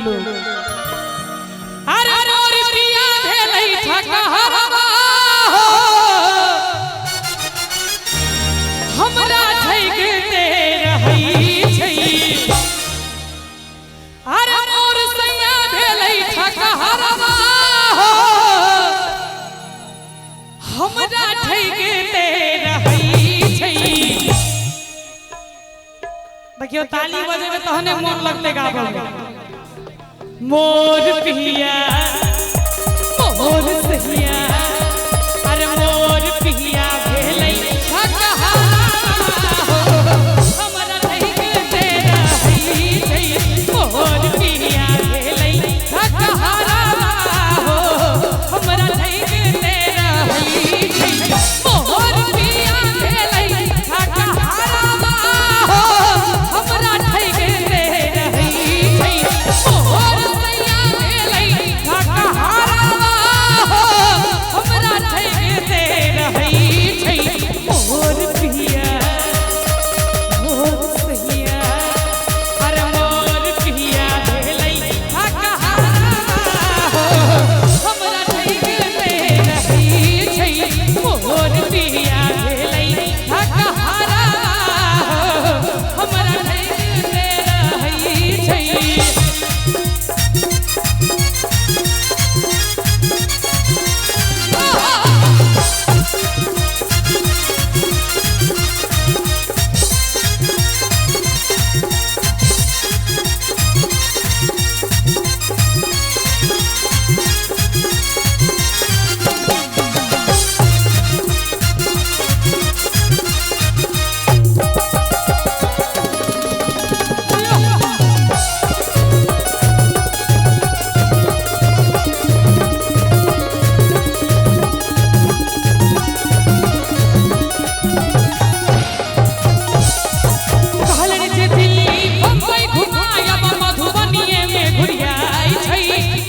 लोग अरे मोर पिया भेलै ठकहरवा हमरा ठैगते रहै छै अरे मोर सैया भेलै ठकहरवा हमरा ठैगते रहै छै। देखियो ताली बजेबे तहने मन लगते गाबे मोर पिया मोर सैया अरे मोर पिया भेलै ठकहरवा हमरा ठैगते रहै छै मोर पिया भेलै ठकहरवा हमरा ठैगते रहै छै मोर पिया भेलै ठकहरवा हमरा ठैगते रहै छै मोर सैया भेलै ठकहरवा हमरा ठैगते रहै छै मोर पिया मोर सैया अरे मोर पिया भेलै ठकहरवा हमरा ठैगते रहै छै मोर पिया भेलै ठकहरवा हमरा ठैगते रहै छै। कहलन जे दिल्ली बम्बई घुमायब मधुबनीए में घुरियाई छै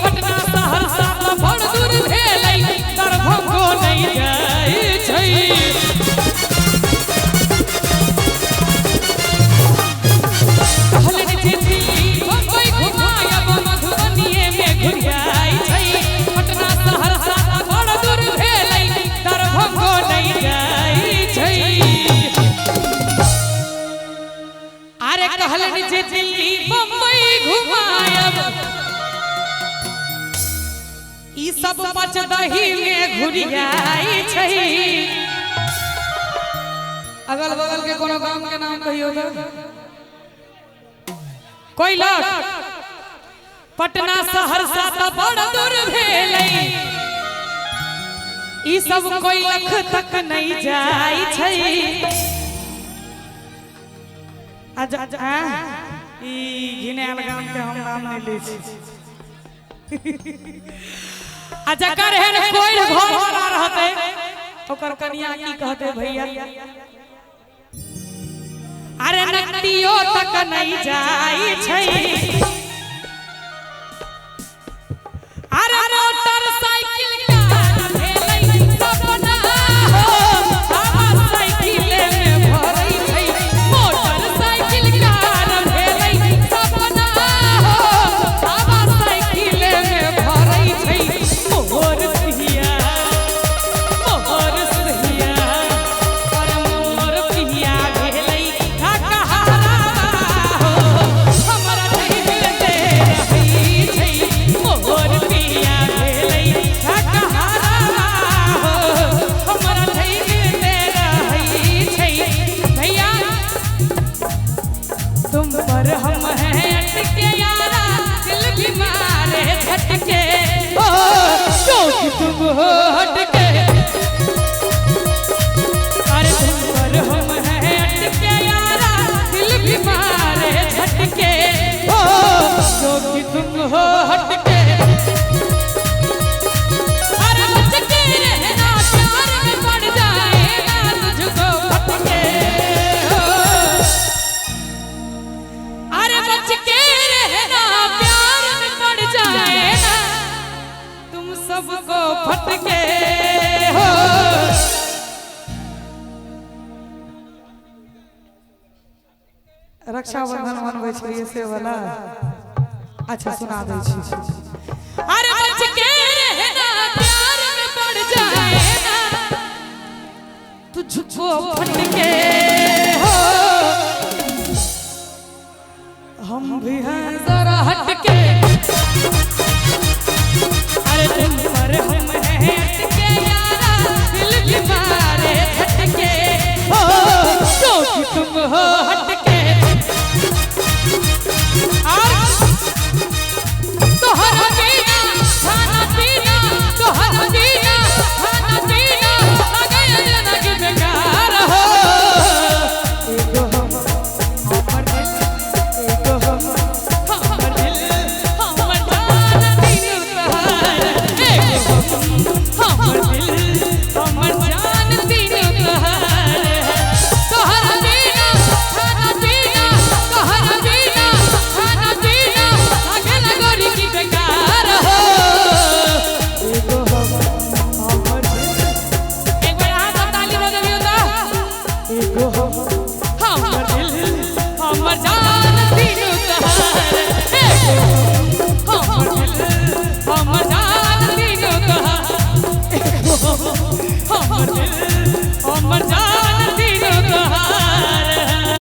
पटना सहरसा त बड़ दूर भेलै दरभंगो नहीं जाइ छै। कहलन जे दिल्ली बम्बई घुमायब मधुबनीए में घुरियाई छै पटना सहरसा त बड़ दूर भेलै दरभंगो नहीं जाइ छै। अरे कहलन जे दिल्ली बम्बई घुमायब ई सब मचदही में घुरियाई छै। अगल बगल के कोनो गांव के नाम कहियो तो कोइलख पटना सहरसा त बड़ दूर भेलै ई सब कोइलख तक नहीं जाइ छै। ई घिनायल गाम के हम नाम नहीं लै छी आ जकर एहन कोई घर वाला रहते ओकर कन्या की कहते भैया अरे नकतियो तक नहीं जाइ छै अरे मोटरसाइकिल कार भेलै सपना हो आवा साइकिले में भरै छै मोटरसाइकिल कार भेलै सपना हो आवा साइकिले में भरै छै मोर पिया मोर सैया अरे मोर पिया भेलै ठकहरवा हमरा ठैगते रहै छै मोर पिया भेलै ठकहरवा हमरा ठैगते रहै छै। भैया तुम पर हम हैं अटके यारा दिल भी मारे झटके ओ क्योंकि तुम हो हटके अरे तुम पर हम हैं अटके यारा दिल भी मारे झटके ओ क्योंकि तुम हो हटके अरे बच के रहना प्यार में पड़ जाएगा तुझको फटके हो अरे बच के रहना प्यार में पड़ जाएगा तुम सबको फटके हो। रक्षाबंधन मनबै छियै से वाला अच्छा सुना दे छी। अरे बच के रहना प्यार में पड़ जाए ना तुझको फटके हो हम भी हैं जरा हट